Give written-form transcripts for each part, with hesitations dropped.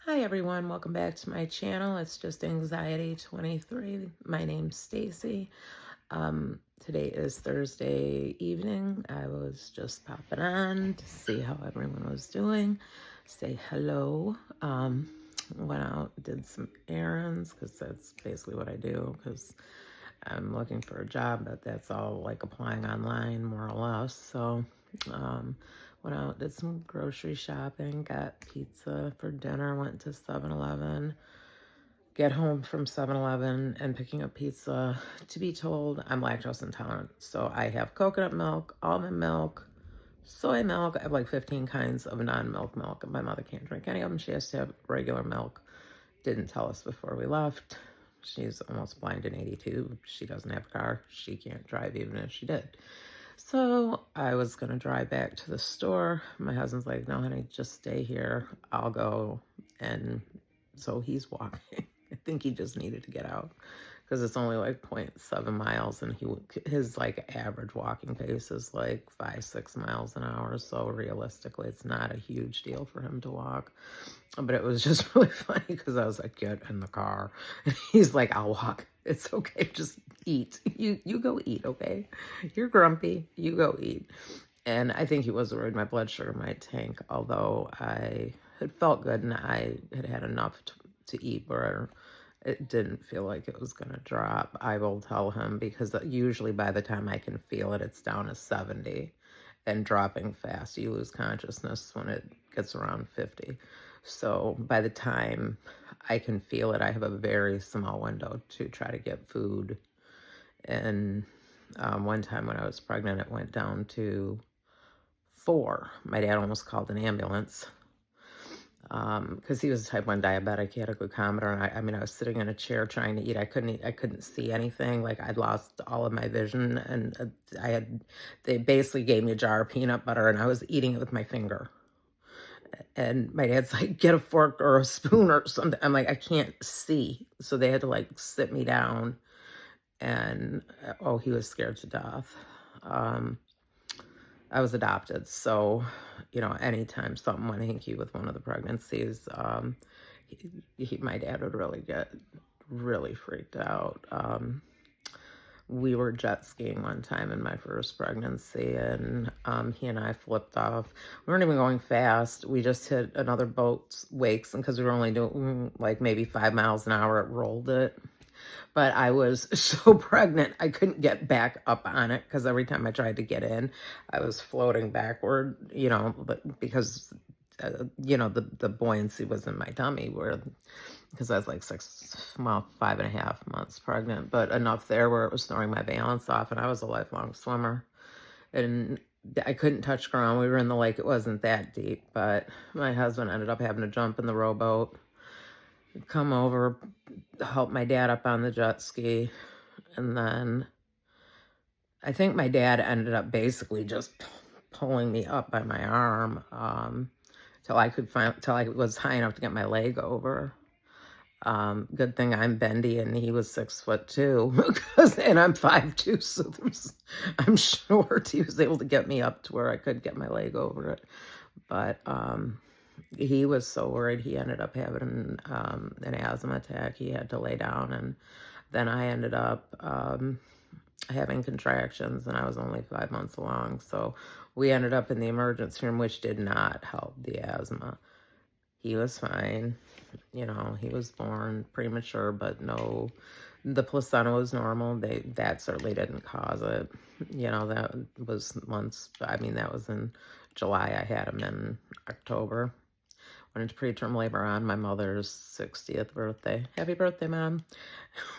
Hi everyone, welcome back to my channel. It's just Anxiety 23. My name's Stacy. Today is Thursday evening. I was just popping on to see how everyone was doing, say hello. Went out, did some errands because that's basically what I do because I'm looking for a job, but that's all like applying online more or less. So went out, did some grocery shopping, got pizza for dinner, went to 7-Eleven, get home from 7-Eleven and picking up pizza. To be told, I'm lactose intolerant. So I have coconut milk, almond milk, soy milk. I have like 15 kinds of non-milk milk. And my mother can't drink any of them. She has to have regular milk. Didn't tell us before we left. She's almost blind and 82. She doesn't have a car. She can't drive even if she did. So I was going to drive back to the store. My husband's like, no, honey, just stay here. I'll go. And so he's walking. I think he just needed to get out because it's only like 0.7 miles and his like average walking pace is like 5-6 miles an hour. So realistically, it's not a huge deal for him to walk. But it was just really funny because I was like, get in the car. And he's like, I'll walk. It's okay. Just eat. You go eat, okay? You're grumpy. You go eat. And I think he was worried my blood sugar might tank, although I had felt good and I had had enough to eat where it didn't feel like it was going to drop. I will tell him because usually by the time I can feel it, it's down to 70 and dropping fast. You lose consciousness when it gets around 50. So by the time I can feel it, I have a very small window to try to get food. And one time when I was pregnant, it went down to 4. My dad almost called an ambulance because he was a type 1 diabetic. He had a glucometer, and I mean, I was sitting in a chair trying to eat. I couldn't see anything. Like I'd lost all of my vision, and they basically gave me a jar of peanut butter, and I was eating it with my finger. And my dad's like, get a fork or a spoon or something. I'm like, I can't see. So they had to like sit me down, and oh, he was scared to death. I was adopted, so, you know, anytime something went hinky with one of the pregnancies, my dad would really get really freaked out. We were jet skiing one time in my first pregnancy, and he and I flipped off. We weren't even going fast. We just hit another boat's wakes, and because we were only doing like maybe 5 miles an hour, it rolled it. But I was so pregnant, I couldn't get back up on it because every time I tried to get in, I was floating backward, you know, but because, you know, the buoyancy was in my tummy because I was like 5.5 months pregnant, but enough there where it was throwing my balance off, and I was a lifelong swimmer. And I couldn't touch ground. We were in the lake. It wasn't that deep, but my husband ended up having to jump in the rowboat, come over, help my dad up on the jet ski, and then I think my dad ended up basically just pulling me up by my arm till I was high enough to get my leg over. Good thing I'm bendy and he was 6'2", and I'm 5'2", so I'm short. He was able to get me up to where I could get my leg over it, but he was so worried. He ended up having an asthma attack. He had to lay down, and then I ended up having contractions, and I was only 5 months along. So we ended up in the emergency room, which did not help the asthma. He was fine. You know, he was born premature, but no, the placenta was normal. That certainly didn't cause it. You know, that was months. I mean, that was in July. I had him in October. Went into preterm labor on my mother's 60th birthday. Happy birthday, Mom.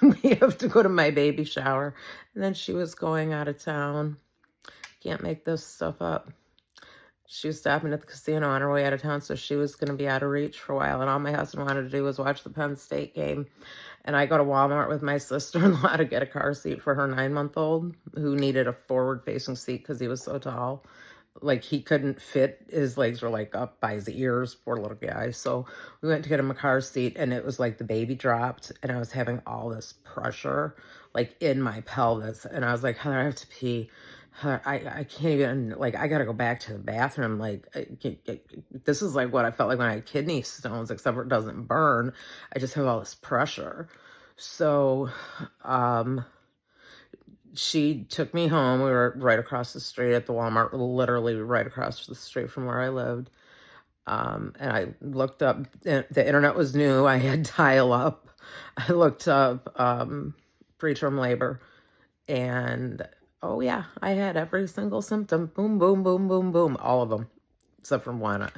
We have to go to my baby shower. And then she was going out of town. Can't make this stuff up. She was stopping at the casino on her way out of town, so she was going to be out of reach for a while. And all my husband wanted to do was watch the Penn State game. And I go to Walmart with my sister-in-law to get a car seat for her 9-month-old who needed a forward-facing seat because he was so tall. Like, he couldn't fit. His legs were, like, up by his ears, poor little guy. So we went to get him a car seat, and it was like the baby dropped, and I was having all this pressure, like, in my pelvis. And I was like, Heather, I have to pee. I can't even, like, I gotta go back to the bathroom. Like, this is like what I felt like when I had kidney stones, except for it doesn't burn. I just have all this pressure. So, um, she took me home. We were right across the street at the Walmart, literally right across the street from where I lived. And I looked up, the internet was new. I had dial up. I looked up preterm labor, and oh yeah, I had every single symptom. Boom, boom, boom, boom, boom, all of them, except for one. I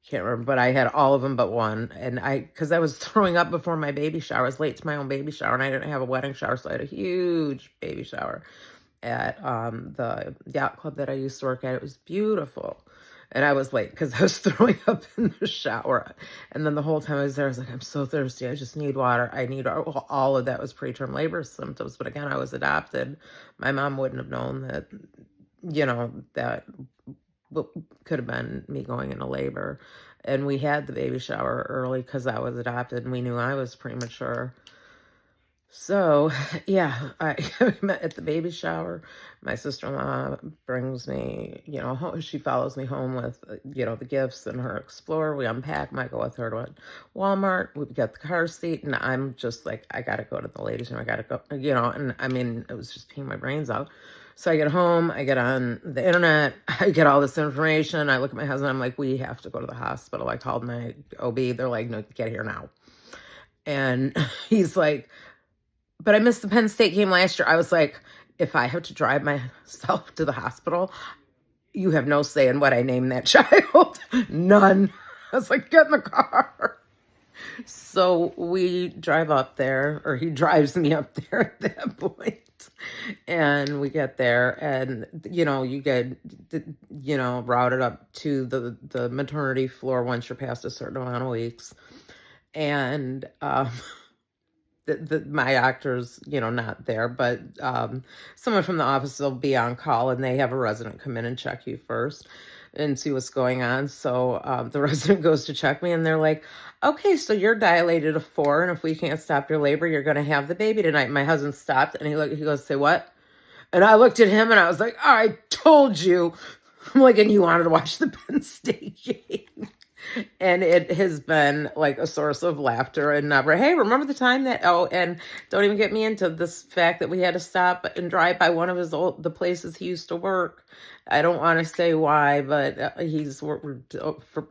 can't remember, but I had all of them but one. And because I was throwing up before my baby shower. I was late to my own baby shower, and I didn't have a wedding shower, so I had a huge baby shower at the yacht club that I used to work at. It was beautiful. And I was late because I was throwing up in the shower. And then the whole time I was there, I was like, I'm so thirsty. I just need water. I need all of that was preterm labor symptoms. But again, I was adopted. My mom wouldn't have known that, that could have been me going into labor. And we had the baby shower early because I was adopted, and we knew I was premature. So, yeah, I met at the baby shower. My sister-in-law brings me, home. She follows me home with, the gifts and her Explorer. We unpack them. I go with her to Walmart. We get the car seat, and I'm just like, I got to go to the ladies' room. I got to go, and I mean, it was just peeing my brains out. So I get home, I get on the internet, I get all this information. I look at my husband, I'm like, we have to go to the hospital. I called my OB. They're like, no, get here now. And he's like, but I missed the Penn State game last year. I was like, if I have to drive myself to the hospital, you have no say in what I name that child. None. I was like, get in the car. So we drive up there, or he drives me up there at that point. And we get there, and, you get, routed up to the maternity floor once you're past a certain amount of weeks. And, my doctor's, not there, but someone from the office will be on call, and they have a resident come in and check you first and see what's going on. So the resident goes to check me, and they're like, okay, so you're dilated to 4, and if we can't stop your labor, you're going to have the baby tonight. My husband stopped, and he goes, say what? And I looked at him, and I was like, I told you. I'm like, and you wanted to watch the Penn State game. And it has been like a source of laughter and never, hey, remember the time that, and don't even get me into this fact that we had to stop and drive by one of the places he used to work. I don't want to say why, but he's worked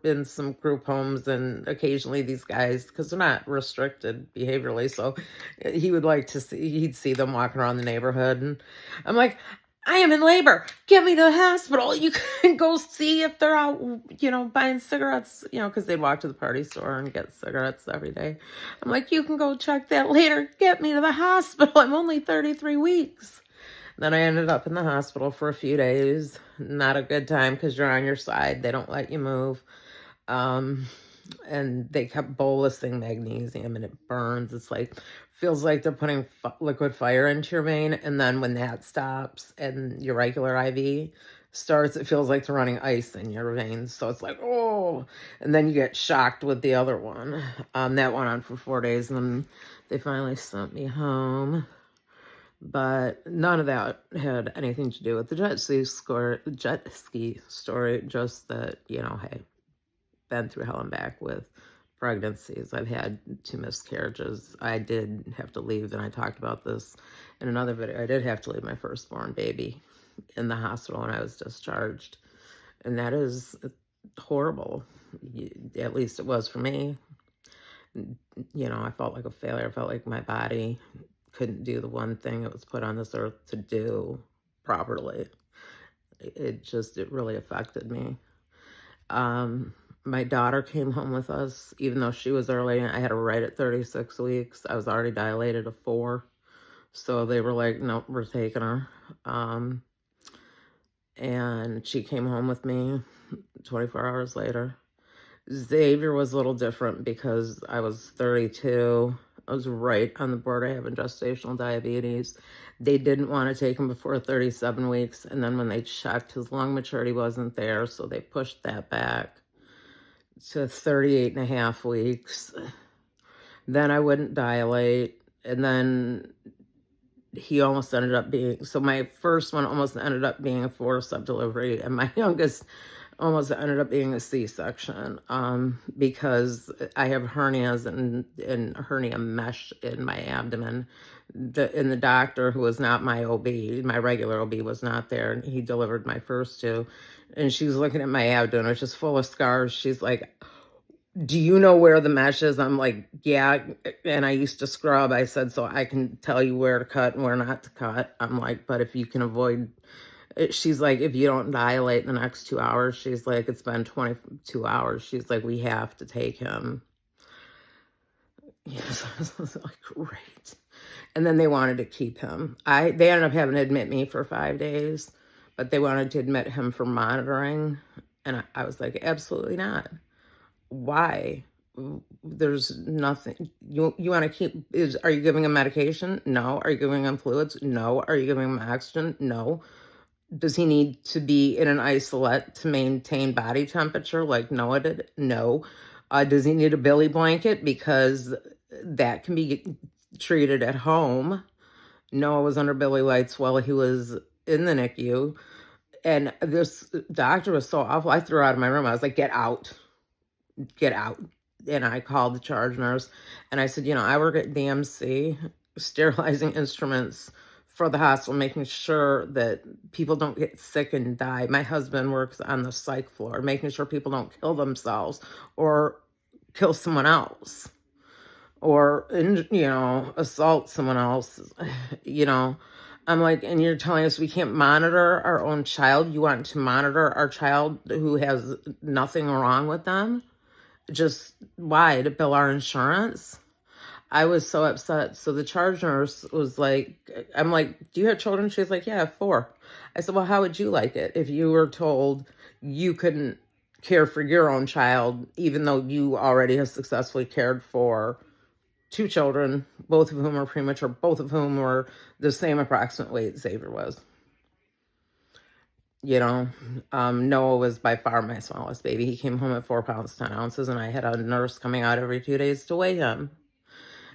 in some group homes, and occasionally these guys, because they're not restricted behaviorally, so he would like to he'd see them walking around the neighborhood. And I'm like, I am in labor. Get me to the hospital. You can go see if they're out, buying cigarettes, because they'd walk to the party store and get cigarettes every day. I'm like, you can go check that later. Get me to the hospital. I'm only 33 weeks. Then I ended up in the hospital for a few days. Not a good time because you're on your side. They don't let you move. And they kept bolusing magnesium, and it burns. It's like, feels like they're putting liquid fire into your vein. And then when that stops and your regular IV starts, it feels like they're running ice in your veins. So it's like, oh, and then you get shocked with the other one. That went on for 4 days, and then they finally sent me home. But none of that had anything to do with the jet ski story. Just that, hey, been through hell and back with pregnancies. I've had 2 miscarriages. I did have to leave, and I talked about this in another video. I did have to leave my firstborn baby in the hospital when I was discharged. And that is horrible. At least it was for me. I felt like a failure. I felt like my body couldn't do the one thing it was put on this earth to do properly. It really affected me. My daughter came home with us, even though she was early. I had her right at 36 weeks. I was already dilated to 4. So they were like, nope, we're taking her. And she came home with me 24 hours later. Xavier was a little different because I was 32. I was right on the border having gestational diabetes. They didn't want to take him before 37 weeks. And then when they checked, his lung maturity wasn't there. So they pushed that back to 38 and a half weeks. Then I wouldn't dilate. And then he almost ended up being, so my first one almost ended up being a forceps delivery, and my youngest almost ended up being a C-section, because I have hernias and hernia mesh in my abdomen. And the doctor, who was not my OB, my regular OB, was not there, and he delivered my first two. And she was looking at my abdomen, which is full of scars. She's like, do you know where the mesh is? I'm like, yeah. And I used to scrub. I said, so I can tell you where to cut and where not to cut. I'm like, but if you can avoid, she's like, if you don't dilate in the next 2 hours, she's like, it's been 22 hours. She's like, we have to take him. Yes, I was like, great. And then they wanted to keep him. They ended up having to admit me for 5 days, but they wanted to admit him for monitoring. And I was like, absolutely not. Why? There's nothing. You want to keep, are you giving him medication? No. Are you giving him fluids? No. Are you giving him oxygen? No. Does he need to be in an isolate to maintain body temperature like Noah did? No. Does he need a Billy blanket? Because that can be treated at home. Noah was under Billy lights while he was in the NICU. And this doctor was so awful. I threw her out of my room. I was like, get out. Get out. And I called the charge nurse and I said, I work at DMC, sterilizing instruments for the hospital, making sure that people don't get sick and die. My husband works on the psych floor, making sure people don't kill themselves or kill someone else or, assault someone else. I'm like, and you're telling us we can't monitor our own child? You want to monitor our child who has nothing wrong with them? Just why? To bill our insurance? I was so upset. So the charge nurse was like, I'm like, do you have children? She's like, yeah, I have 4. I said, well, how would you like it if you were told you couldn't care for your own child, even though you already have successfully cared for 2 children, both of whom are premature, both of whom were the same approximate weight Xavier was? Noah was by far my smallest baby. He came home at 4 pounds, 10 ounces, and I had a nurse coming out every 2 days to weigh him.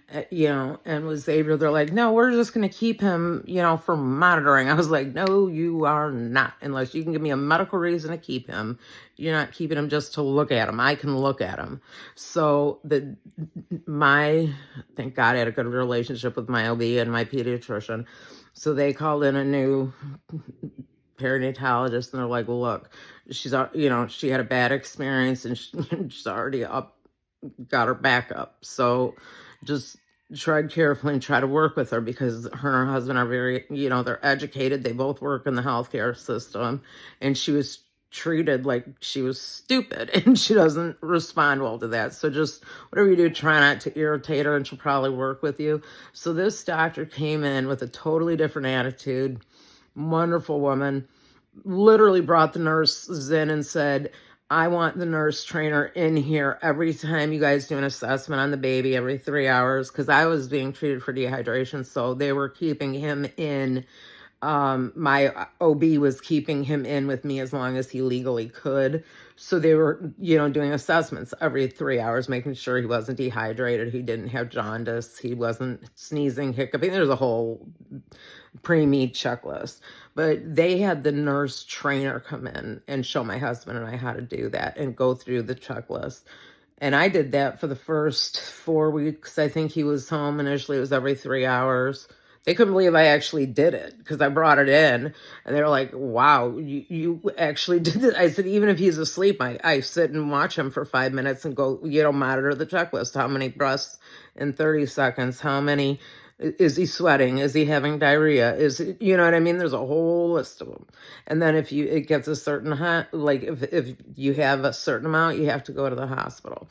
And with Xavier, they're like, no, we're just going to keep him, for monitoring. I was like, no, you are not, unless you can give me a medical reason to keep him. You're not keeping him just to look at him. I can look at him. So thank God I had a good relationship with my OB and my pediatrician. So they called in a new perinatologist and they're like, well, look, she's, she had a bad experience and she's already got her back up. So just tread carefully and try to work with her, because her and her husband are very, they're educated. They both work in the healthcare system, and she was treated like she was stupid, and she doesn't respond well to that. So just whatever you do, try not to irritate her, and she'll probably work with you. So this doctor came in with a totally different attitude. Wonderful woman. Literally brought the nurses in and said, I want the nurse trainer in here every time you guys do an assessment on the baby, every 3 hours, because I was being treated for dehydration. So they were keeping him in. My OB was keeping him in with me as long as he legally could. So they were, doing assessments every 3 hours, making sure he wasn't dehydrated, he didn't have jaundice, he wasn't sneezing, hiccuping. There's a whole pre-meet checklist. But they had the nurse trainer come in and show my husband and I how to do that and go through the checklist. And I did that for the first 4 weeks. I think he was home. Initially, it was every 3 hours. They couldn't believe I actually did it, because I brought it in and they were like, wow, you actually did it. I said, even if he's asleep, I sit and watch him for 5 minutes and go, monitor the checklist. How many breaths in 30 seconds? How many? Is he sweating? Is he having diarrhea? You know what I mean? There's a whole list of them. And then if it gets a certain if you have a certain amount, you have to go to the hospital.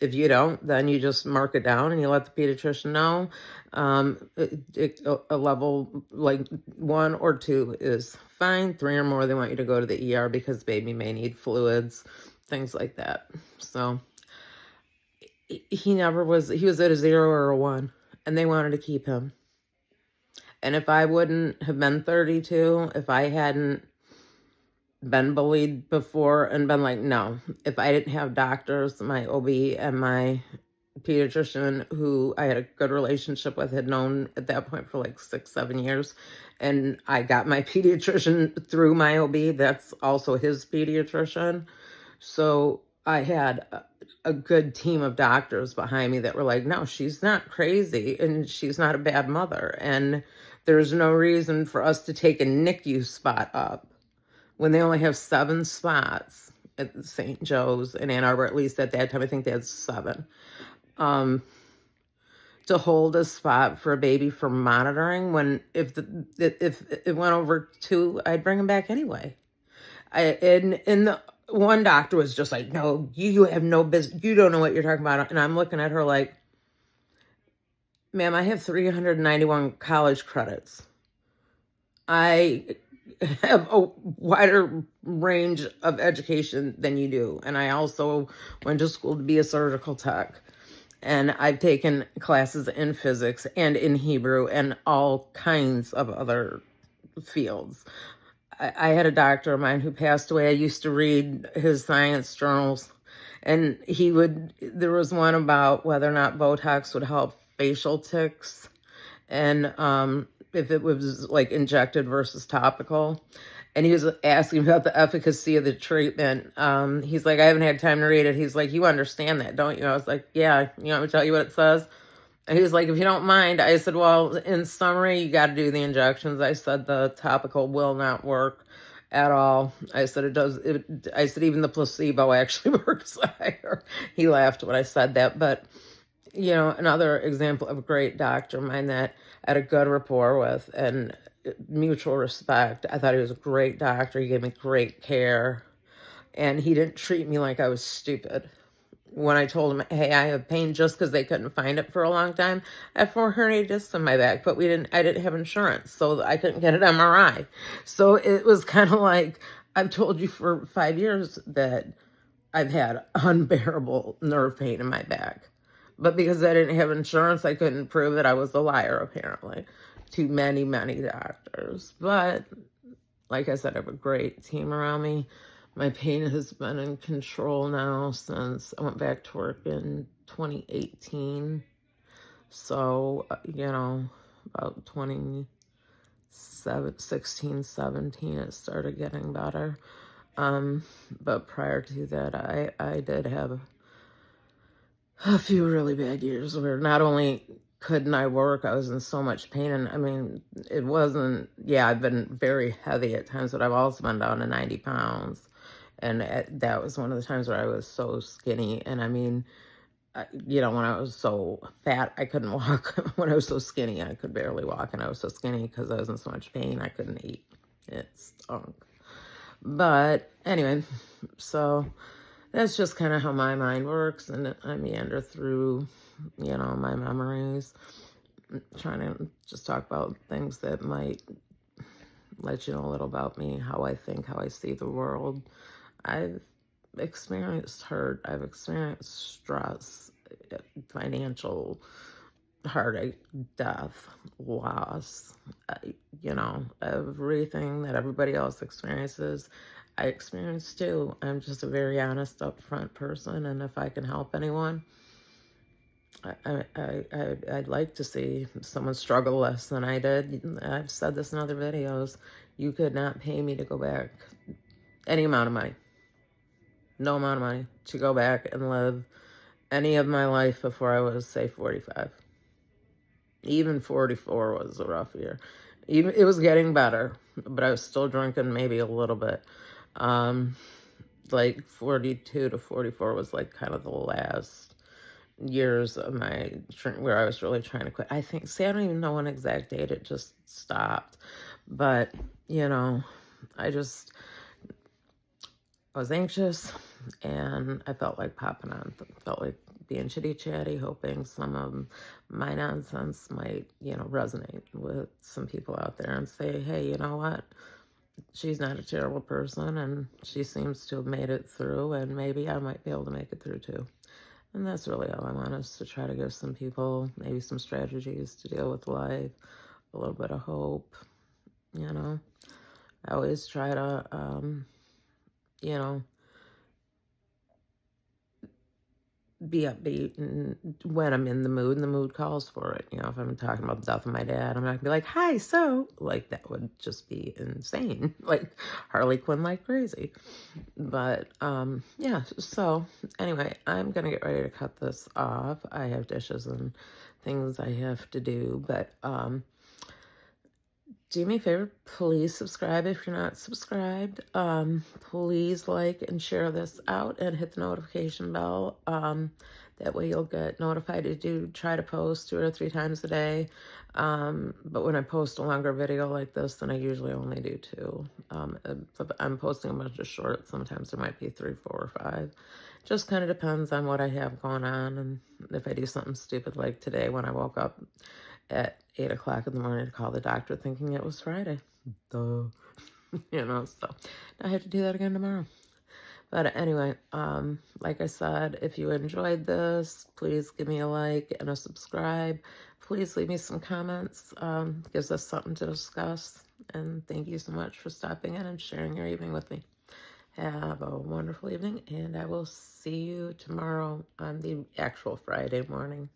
If you don't, then you just mark it down and you let the pediatrician know. A level like 1 or 2 is fine. 3 or more, they want you to go to the ER because baby may need fluids, things like that. So he was at a 0 or a 1. And they wanted to keep him. And if I wouldn't have been 32, if I hadn't been bullied before and been like, no, if I didn't have doctors, my OB and my pediatrician who I had a good relationship with, had known at that point for like 6-7 years. And I got my pediatrician through my OB. That's also his pediatrician. So I had a good team of doctors behind me that were like, no, she's not crazy and she's not a bad mother. And there's no reason for us to take a NICU spot up when they only have 7 spots at St. Joe's in Ann Arbor. At least at that time, I think they had 7. To hold a spot for a baby for monitoring, when if it went over 2, I'd bring him back anyway. And the one doctor was just like, no, you have no business. You don't know what you're talking about. And I'm looking at her like, ma'am, I have 391 college credits. I have a wider range of education than you do. And I also went to school to be a surgical tech. And I've taken classes in physics and in Hebrew and all kinds of other fields. I had a doctor of mine who passed away. I used to read his science journals, and there was one about whether or not Botox would help facial tics, and if it was like injected versus topical. And he was asking about the efficacy of the treatment. He's like, I haven't had time to read it. He's like, you understand that, don't you? I was like, yeah. You want me to tell you what it says? And he was like, if you don't mind. I said, well, in summary, you got to do the injections. I said, the topical will not work at all. I said, I said, even the placebo actually works higher. He laughed when I said that. But, another example of a great doctor of mine that I had a good rapport with and mutual respect. I thought he was a great doctor. He gave me great care. And he didn't treat me like I was stupid. When I told him, hey, I have pain, just because they couldn't find it for a long time. I have 4 herniated discs in my back, but I didn't have insurance, so I couldn't get an MRI. So it was kind of like, I've told you for 5 years that I've had unbearable nerve pain in my back. But because I didn't have insurance, I couldn't prove that I was a liar, apparently, to many, many doctors. But like I said, I have a great team around me. My pain has been in control now since I went back to work in 2018. So, about 16, 17, it started getting better. But prior to that, I did have a few really bad years where not only couldn't I work, I was in so much pain. And I mean, it wasn't, I've been very heavy at times, but I've also been down to 90 pounds. And that was one of the times where I was so skinny. And I mean, when I was so fat, I couldn't walk. When I was so skinny, I could barely walk. And I was so skinny because I was in so much pain, I couldn't eat. It stunk. But anyway, so that's just kind of how my mind works. And I meander through, my memories, trying to just talk about things that might let you know a little about me, how I think, how I see the world. I've experienced hurt. I've experienced stress, financial heartache, death, loss, everything that everybody else experiences, I experience too. I'm just a very honest, upfront person, and if I can help anyone, I'd like to see someone struggle less than I did. I've said this in other videos. You could not pay me to go back any amount of money. No amount of money to go back and live any of my life before I was, say, 45. Even 44 was a rough year. It was getting better, but I was still drinking maybe a little bit. Like 42 to 44 was like kind of the last years of my drink where I was really trying to quit. I don't even know an exact date. It just stopped. But, I was anxious, and I felt like popping on. Felt like being chitty-chatty, hoping some of my nonsense might, resonate with some people out there and say, hey, you know what? She's not a terrible person, and she seems to have made it through, and maybe I might be able to make it through too. And that's really all I want, is to try to give some people maybe some strategies to deal with life, a little bit of hope, I always try to, be upbeat, and when I'm in the mood and the mood calls for it. You know, if I'm talking about the death of my dad, I'm not gonna be like, hi, so, like, that would just be insane. Like Harley Quinn like crazy. But yeah, so anyway, I'm gonna get ready to cut this off. I have dishes and things I have to do, but do me a favor, please subscribe if you're not subscribed. Please like and share this out and hit the notification bell. That way you'll get notified. I do try to post 2 or 3 times a day. But when I post a longer video like this, then I usually only do 2. If I'm posting a bunch of shorts, sometimes there might be 3, 4, or 5. Just kind of depends on what I have going on, and if I do something stupid like today when I woke up at 8 o'clock in the morning to call the doctor thinking it was Friday. Duh. You know, so I have to do that again tomorrow. But anyway, like I said, if you enjoyed this, please give me a like and a subscribe. Please leave me some comments. Gives us something to discuss. And thank you so much for stopping in and sharing your evening with me. Have a wonderful evening, and I will see you tomorrow on the actual Friday morning.